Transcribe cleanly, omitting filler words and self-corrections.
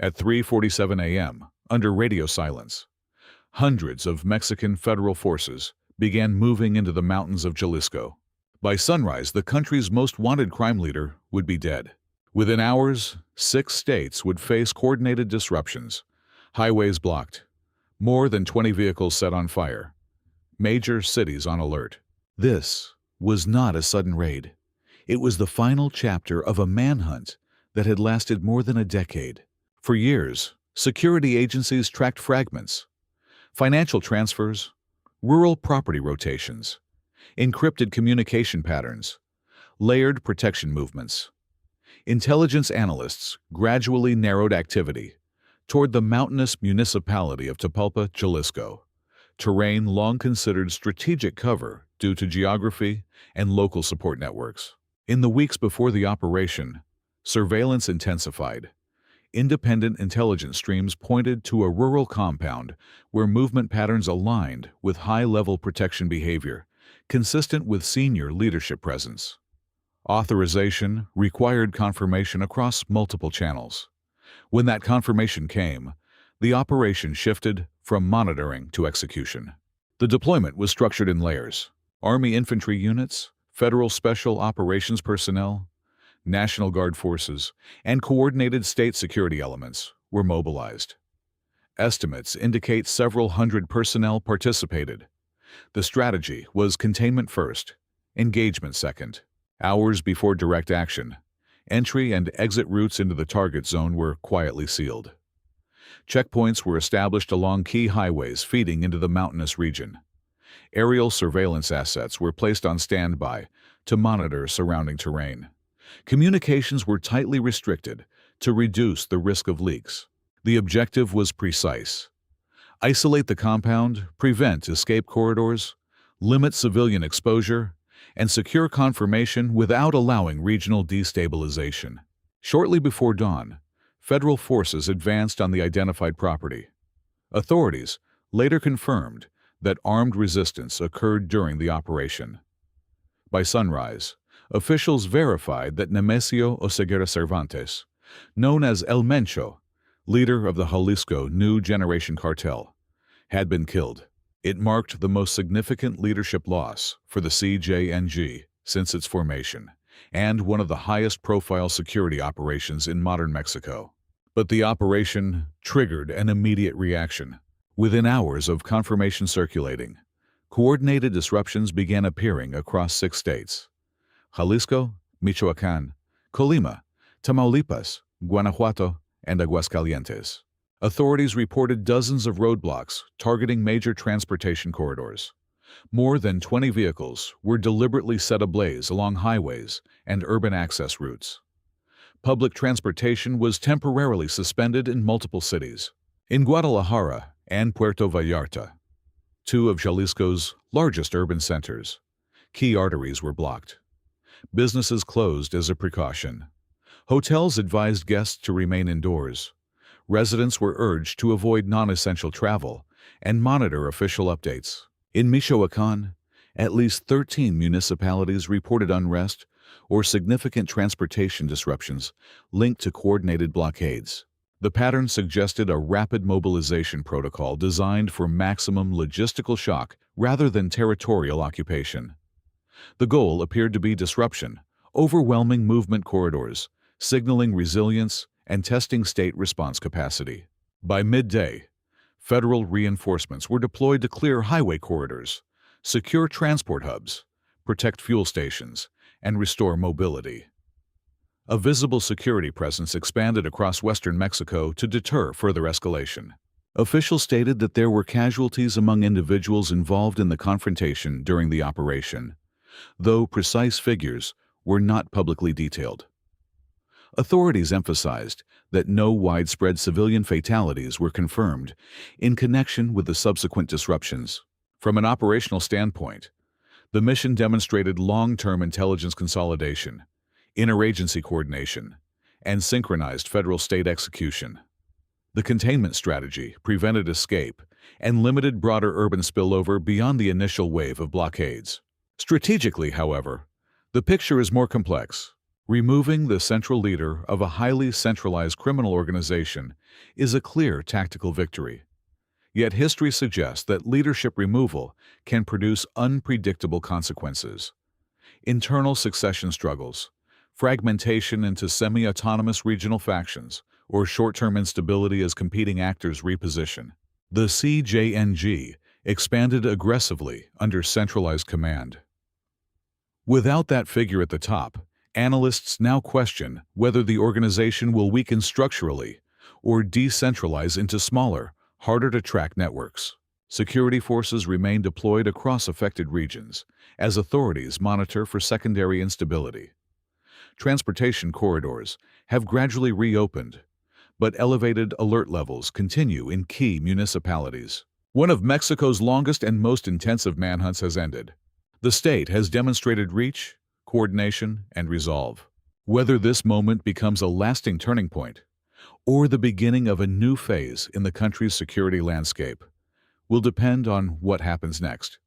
At 3:47 a.m., under radio silence, hundreds of Mexican federal forces began moving into the mountains of Jalisco. By sunrise, the country's most wanted crime leader would be dead. Within hours, 6 states would face coordinated disruptions, highways blocked, more than 20 vehicles set on fire, major cities on alert. This was not a sudden raid. It was the final chapter of a manhunt that had lasted more than a decade. For years, security agencies tracked fragments, financial transfers, rural property rotations, encrypted communication patterns, layered protection movements. Intelligence analysts gradually narrowed activity toward the mountainous municipality of Tapalpa, Jalisco, terrain long considered strategic cover due to geography and local support networks. In the weeks before the operation, surveillance intensified. Independent intelligence streams pointed to a rural compound where movement patterns aligned with high-level protection behavior, consistent with senior leadership presence. Authorization required confirmation across multiple channels. When that confirmation came, the operation shifted from monitoring to execution. The deployment was structured in layers. Army infantry units, federal special operations personnel, National Guard forces, and coordinated state security elements were mobilized. Estimates indicate several hundred personnel participated. The strategy was containment first, engagement second. Hours before direct action, entry and exit routes into the target zone were quietly sealed. Checkpoints were established along key highways feeding into the mountainous region. Aerial surveillance assets were placed on standby to monitor surrounding terrain. Communications were tightly restricted to reduce the risk of leaks. The objective was precise: isolate the compound, prevent escape corridors, limit civilian exposure, and secure confirmation without allowing regional destabilization. Shortly before dawn, federal forces advanced on the identified property. Authorities later confirmed that armed resistance occurred during the operation. By sunrise, officials verified that Nemesio Oseguera Cervantes, known as El Mencho, leader of the Jalisco New Generation Cartel, had been killed. It marked the most significant leadership loss for the CJNG since its formation, and one of the highest-profile security operations in modern Mexico. But the operation triggered an immediate reaction. Within hours of confirmation circulating, coordinated disruptions began appearing across 6 states: Jalisco, Michoacán, Colima, Tamaulipas, Guanajuato, and Aguascalientes. Authorities reported dozens of roadblocks targeting major transportation corridors. More than 20 vehicles were deliberately set ablaze along highways and urban access routes. Public transportation was temporarily suspended in multiple cities. In Guadalajara and Puerto Vallarta, 2 of Jalisco's largest urban centers, key arteries were blocked. Businesses closed as a precaution. Hotels advised guests to remain indoors. Residents were urged to avoid non-essential travel and monitor official updates. In Michoacán, at least 13 municipalities reported unrest or significant transportation disruptions linked to coordinated blockades. The pattern suggested a rapid mobilization protocol designed for maximum logistical shock rather than territorial occupation. The goal appeared to be disruption, overwhelming movement corridors, signaling resilience, and testing state response capacity. By midday, federal reinforcements were deployed to clear highway corridors, secure transport hubs, protect fuel stations, and restore mobility. A visible security presence expanded across western Mexico to deter further escalation. Officials stated that there were casualties among individuals involved in the confrontation during the operation, though precise figures were not publicly detailed. Authorities emphasized that no widespread civilian fatalities were confirmed in connection with the subsequent disruptions. From an operational standpoint, the mission demonstrated long-term intelligence consolidation, interagency coordination, and synchronized federal-state execution. The containment strategy prevented escape and limited broader urban spillover beyond the initial wave of blockades. Strategically, however, the picture is more complex. Removing the central leader of a highly centralized criminal organization is a clear tactical victory. Yet history suggests that leadership removal can produce unpredictable consequences. Internal succession struggles, fragmentation into semi-autonomous regional factions, or short-term instability as competing actors reposition. The CJNG expanded aggressively under centralized command. Without that figure at the top, analysts now question whether the organization will weaken structurally or decentralize into smaller, harder-to-track networks. Security forces remain deployed across affected regions as authorities monitor for secondary instability. Transportation corridors have gradually reopened, but elevated alert levels continue in key municipalities. One of Mexico's longest and most intensive manhunts has ended. The state has demonstrated reach, coordination, and resolve. Whether this moment becomes a lasting turning point or the beginning of a new phase in the country's security landscape will depend on what happens next.